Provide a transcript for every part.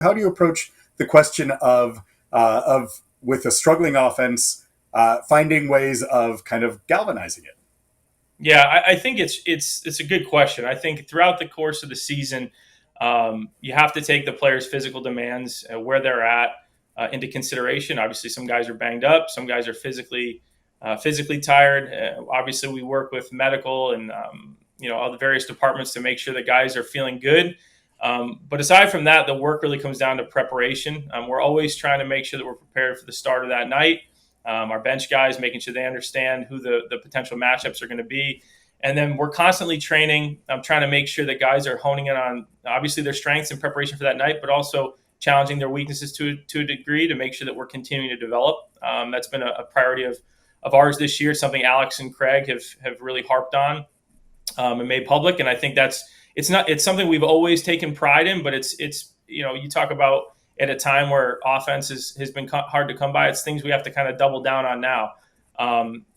how do you approach the question of with a struggling offense, finding ways of kind of galvanizing it? Yeah, I think it's a good question. I think throughout the course of the season, you have to take the players' physical demands, where they're at, into consideration. Obviously, some guys are banged up, some guys are physically tired. Obviously, we work with medical and all the various departments to make sure that guys are feeling good. But aside from that, the work really comes down to preparation. We're always trying to make sure that we're prepared for the start of that night. Our bench guys, making sure they understand who the potential matchups are going to be. And then we're constantly training. I'm trying to make sure that guys are honing in on obviously their strengths in preparation for that night, but also challenging their weaknesses to a degree to make sure that we're continuing to develop. That's been a priority of ours this year, something Alex and Craig have really harped on and made public. And I think it's something we've always taken pride in, but it's you talk about at a time where offense has been hard to come by. It's things we have to kind of double down on now.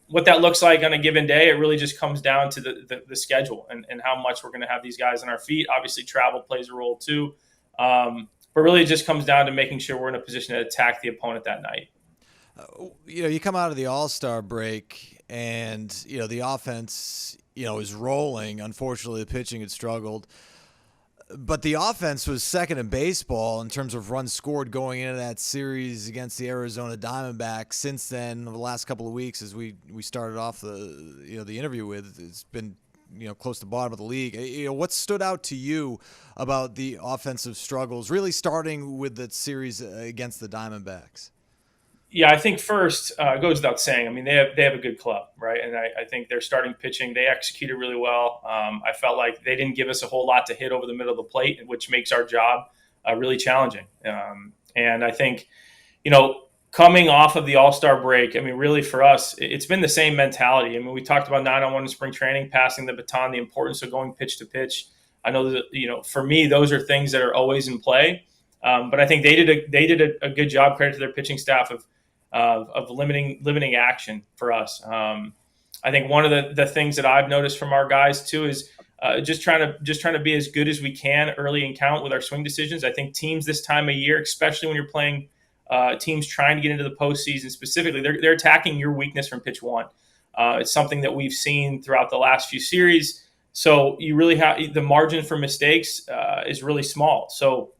What that looks like on a given day, it really just comes down to the schedule and how much we're going to have these guys on our feet. Obviously, travel plays a role too. But really, it just comes down to making sure we're in a position to attack the opponent that night. You come out of the All-Star break and, the offense, is rolling. Unfortunately, the pitching had struggled. But the offense was second in baseball in terms of runs scored going into that series against the Arizona Diamondbacks. Since then, over the last couple of weeks, as we started off the interview with, it's been close to the bottom of the league. What stood out to you about the offensive struggles, really starting with the series against the Diamondbacks? Yeah, I think first it goes without saying. I mean, they have a good club, right? And I think their starting pitching, they executed really well. I felt like they didn't give us a whole lot to hit over the middle of the plate, which makes our job really challenging. And I think, coming off of the All-Star break, I mean, really for us, it's been the same mentality. I mean, we talked about 9-on-1 in spring training, passing the baton, the importance of going pitch to pitch. I know that, for me, those are things that are always in play. But I think they did a good job, credit to their pitching staff, of limiting action for us. I think one of the things that I've noticed from our guys too is just trying to be as good as we can early in count with our swing decisions. I think teams this time of year, especially when you're playing teams trying to get into the postseason specifically, they're attacking your weakness from pitch one. It's something that we've seen throughout the last few series. So you really have the margin for mistakes is really small. So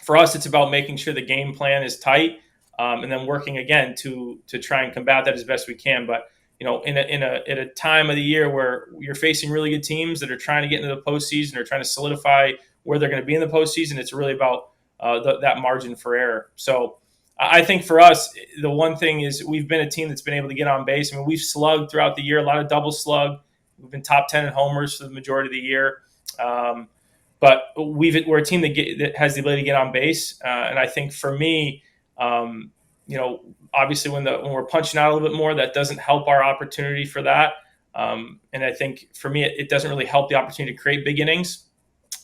for us, it's about making sure the game plan is tight. And then working again to try and combat that as best we can. But in a time of the year where you're facing really good teams that are trying to get into the postseason or trying to solidify where they're going to be in the postseason, it's really about that margin for error. So I think for us, the one thing is we've been a team that's been able to get on base. I mean, we've slugged throughout the year, a lot of double slug. We've been top 10 in homers for the majority of the year. But we're a team that has the ability to get on base. And I think for me, obviously when we're punching out a little bit more, that doesn't help our opportunity for that. And I think for me, it doesn't really help the opportunity to create big innings.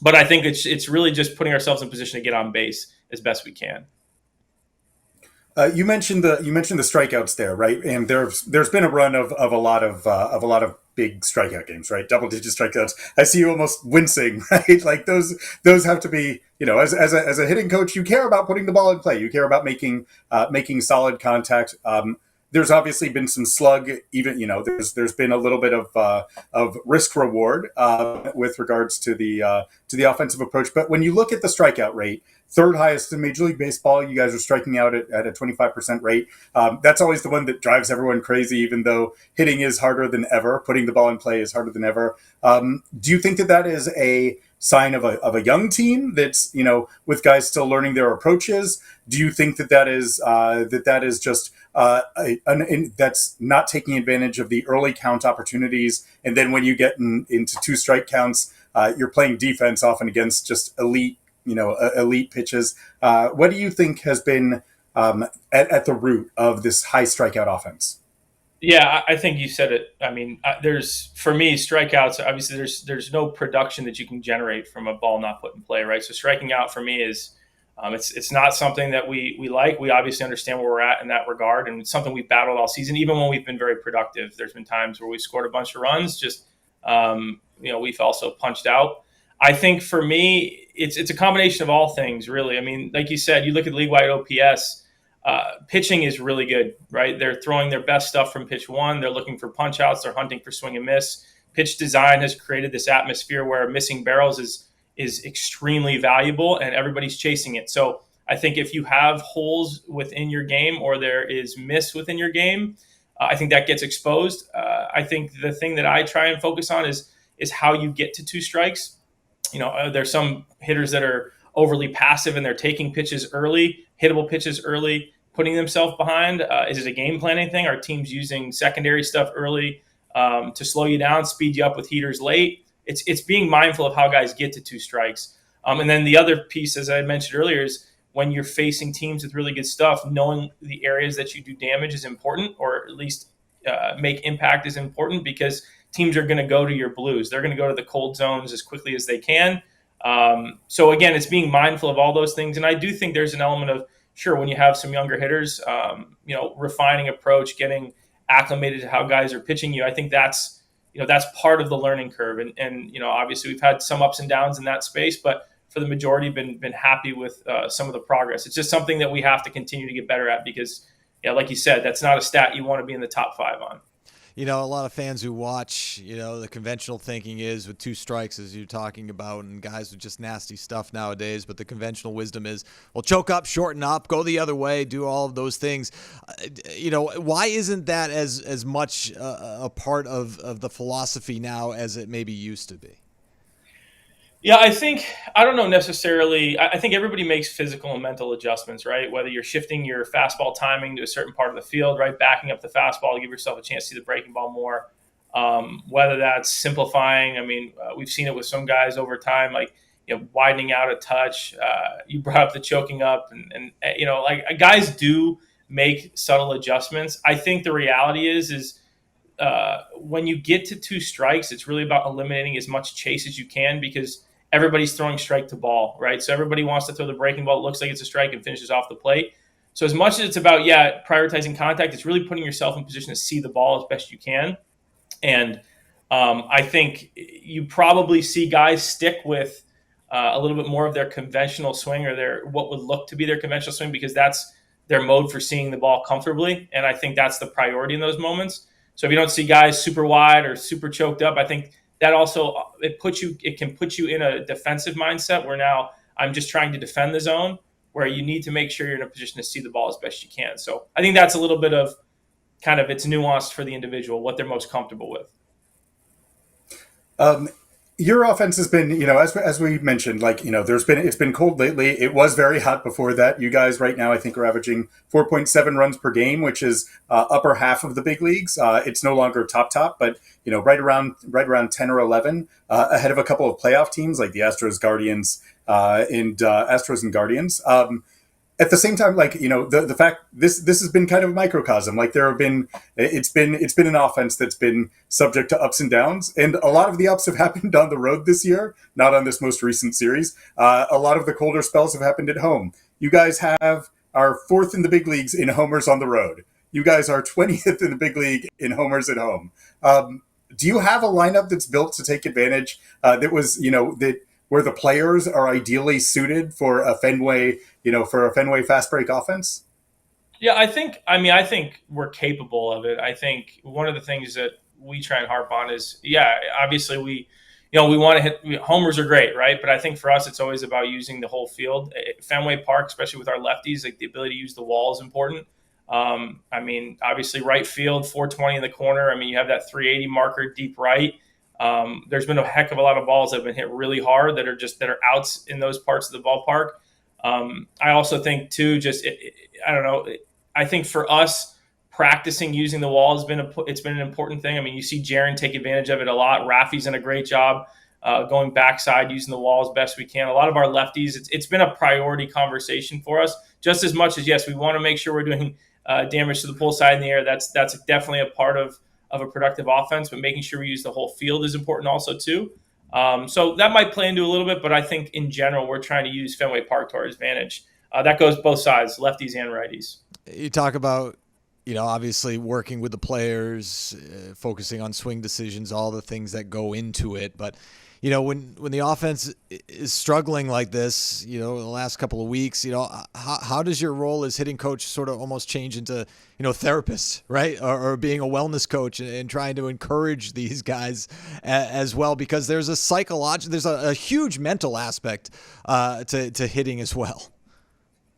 But I think it's really just putting ourselves in position to get on base as best we can. You mentioned the strikeouts there, right? And there's been a run of a lot of big strikeout games, right? Double digit strikeouts. I see you almost wincing, right? Like those have to be, as a hitting coach, you care about putting the ball in play. You care about making solid contact. There's obviously been some slug, even there's been a little bit of risk reward with regards to the offensive approach. But when you look at the strikeout rate, third highest in Major League Baseball, you guys are striking out at a 25% rate. That's always the one that drives everyone crazy, even though hitting is harder than ever. Putting the ball in play is harder than ever. Do you think that is a sign of a young team that's, with guys still learning their approaches? Do you think that is just that's not taking advantage of the early count opportunities? And then when you get into two strike counts, you're playing defense often against just elite pitches. What do you think has been at the root of this high strikeout offense? Yeah, I think you said it. I mean, for me, strikeouts, obviously there's no production that you can generate from a ball not put in play, right? So striking out for me is, it's not something that we like. We obviously understand where we're at in that regard, and it's something we've battled all season, even when we've been very productive. There's been times where we scored a bunch of runs, just, we've also punched out. I think for me, it's a combination of all things, really. I mean, like you said, you look at league wide OPS. Pitching is really good, right? They're throwing their best stuff from pitch one. They're looking for punch outs. They're hunting for swing and miss. Pitch design has created this atmosphere where missing barrels is extremely valuable, and everybody's chasing it. So I think if you have holes within your game or there is miss within your game, I think that gets exposed. I think the thing that I try and focus on is how you get to two strikes. There's some hitters that are overly passive and they're taking pitches early, hittable pitches early, putting themselves behind. Is it a game planning thing? Are teams using secondary stuff early to slow you down, speed you up with heaters late? It's being mindful of how guys get to two strikes. And then the other piece, as I mentioned earlier, is when you're facing teams with really good stuff, knowing the areas that you do damage is important, or at least make impact is important, because teams are going to go to your blues. They're going to go to the cold zones as quickly as they can. So again, it's being mindful of all those things. And I do think there's an element of, sure, when you have some younger hitters, refining approach, getting acclimated to how guys are pitching you. I think that's part of the learning curve. And obviously we've had some ups and downs in that space, but for the majority been happy with some of the progress. It's just something that we have to continue to get better at, because like you said, that's not a stat you want to be in the top 5 on. A lot of fans who watch, the conventional thinking is with two strikes, as you're talking about, and guys with just nasty stuff nowadays. But the conventional wisdom is, well, choke up, shorten up, go the other way, do all of those things. Why isn't that as much a part of the philosophy now as it maybe used to be? Yeah, I don't know necessarily. I think everybody makes physical and mental adjustments, right? Whether you're shifting your fastball timing to a certain part of the field, right? Backing up the fastball to give yourself a chance to see the breaking ball more. Whether that's simplifying. I mean, we've seen it with some guys over time, like, widening out a touch. You brought up the choking up, and guys do make subtle adjustments. I think the reality is when you get to two strikes, it's really about eliminating as much chase as you can, because everybody's throwing strike to ball, right? So everybody wants to throw the breaking ball. It looks like it's a strike and finishes off the plate. So as much as it's about, prioritizing contact, it's really putting yourself in position to see the ball as best you can. And I think you probably see guys stick with a little bit more of their conventional swing, or their what would look to be their conventional swing, because that's their mode for seeing the ball comfortably. And I think that's the priority in those moments. So if you don't see guys super wide or super choked up, I think that also it can put you in a defensive mindset where now I'm just trying to defend the zone, where you need to make sure you're in a position to see the ball as best you can. So I think that's a little bit of kind of, it's nuanced for the individual, what they're most comfortable with. Your offense has been, as we mentioned, it's been cold lately. It was very hot before that. You guys right now, I think, are averaging 4.7 runs per game, which is upper half of the big leagues. It's no longer top, but right around 10 or 11, ahead of a couple of playoff teams like the Astros, Guardians, and Astros and Guardians. At the same time, the fact this has been kind of a microcosm. It's been an offense that's been subject to ups and downs, and a lot of the ups have happened on the road this year, not on this most recent series. A lot of the colder spells have happened at home. You guys are 4th in the big leagues in homers on the road. You guys are 20th in the big league in homers at home. Do you have a lineup that's built to take advantage? Where the players are ideally suited for a Fenway fast break offense? Yeah, I think we're capable of it. I think one of the things that we try and harp on is, obviously we want to hit homers are great, right? But I think for us, it's always about using the whole field. Fenway Park, especially with our lefties, like the ability to use the wall is important. Obviously right field, 420 in the corner. You have that 380 marker deep right. There's been a heck of a lot of balls that have been hit really hard that are outs in those parts of the ballpark. I also think too, I don't know. I think for us, practicing using the wall has been an important thing. You see Jaron take advantage of it a lot. Rafi's done a great job going backside, using the wall as best we can. A lot of our lefties, it's been a priority conversation for us, just as much as, yes, we want to make sure we're doing damage to the pull side in the air. That's definitely a part of a productive offense, but making sure we use the whole field is important also too. So that might play into a little bit, but I think in general, we're trying to use Fenway Park to our advantage. That goes both sides, lefties and righties. You talk about, obviously working with the players, focusing on swing decisions, all the things that go into it. But, when the offense is struggling like this, the last couple of weeks, how does your role as hitting coach sort of almost change into, therapist, right? Or being a wellness coach and trying to encourage these guys as well, because there's a huge mental aspect to hitting as well.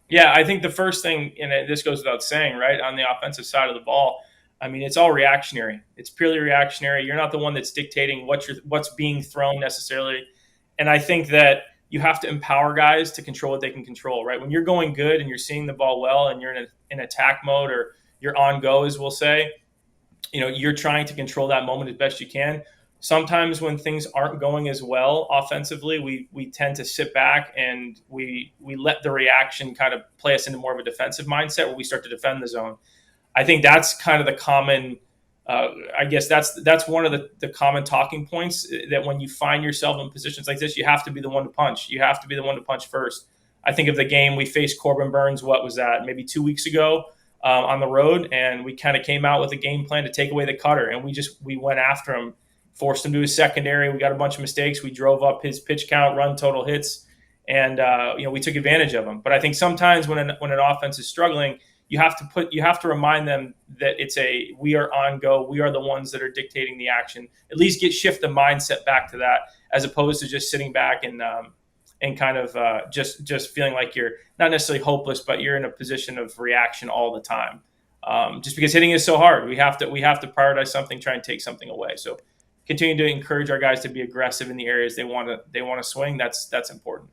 Yeah, I think the first thing, and this goes without saying, right, on the offensive side of the ball, I mean, it's all reactionary. It's purely reactionary. You're not the one that's dictating what's being thrown necessarily. And I think that you have to empower guys to control what they can control, right? When you're going good and you're seeing the ball well and you're in attack mode, or you're on go, as we'll say, you're trying to control that moment as best you can. Sometimes when things aren't going as well offensively, we tend to sit back and we let the reaction kind of play us into more of a defensive mindset where we start to defend the zone. I think that's kind of the common. I guess that's one of the common talking points, that when you find yourself in positions like this, you have to be the one to punch. You have to be the one to punch first. I think of the game we faced Corbin Burns. What was that? Maybe 2 weeks ago on the road, and we kind of came out with a game plan to take away the cutter, and we went after him, forced him to his secondary. We got a bunch of mistakes. We drove up his pitch count, run total hits, and we took advantage of him. But I think sometimes when an offense is struggling, you have to remind them that we are on go. We are the ones that are dictating the action. At least shift the mindset back to that, as opposed to just sitting back and kind of just feeling like you're not necessarily hopeless, but you're in a position of reaction all the time. Just because hitting is so hard, we have to prioritize something, try and take something away. So continue to encourage our guys to be aggressive in the areas they want to swing. That's important.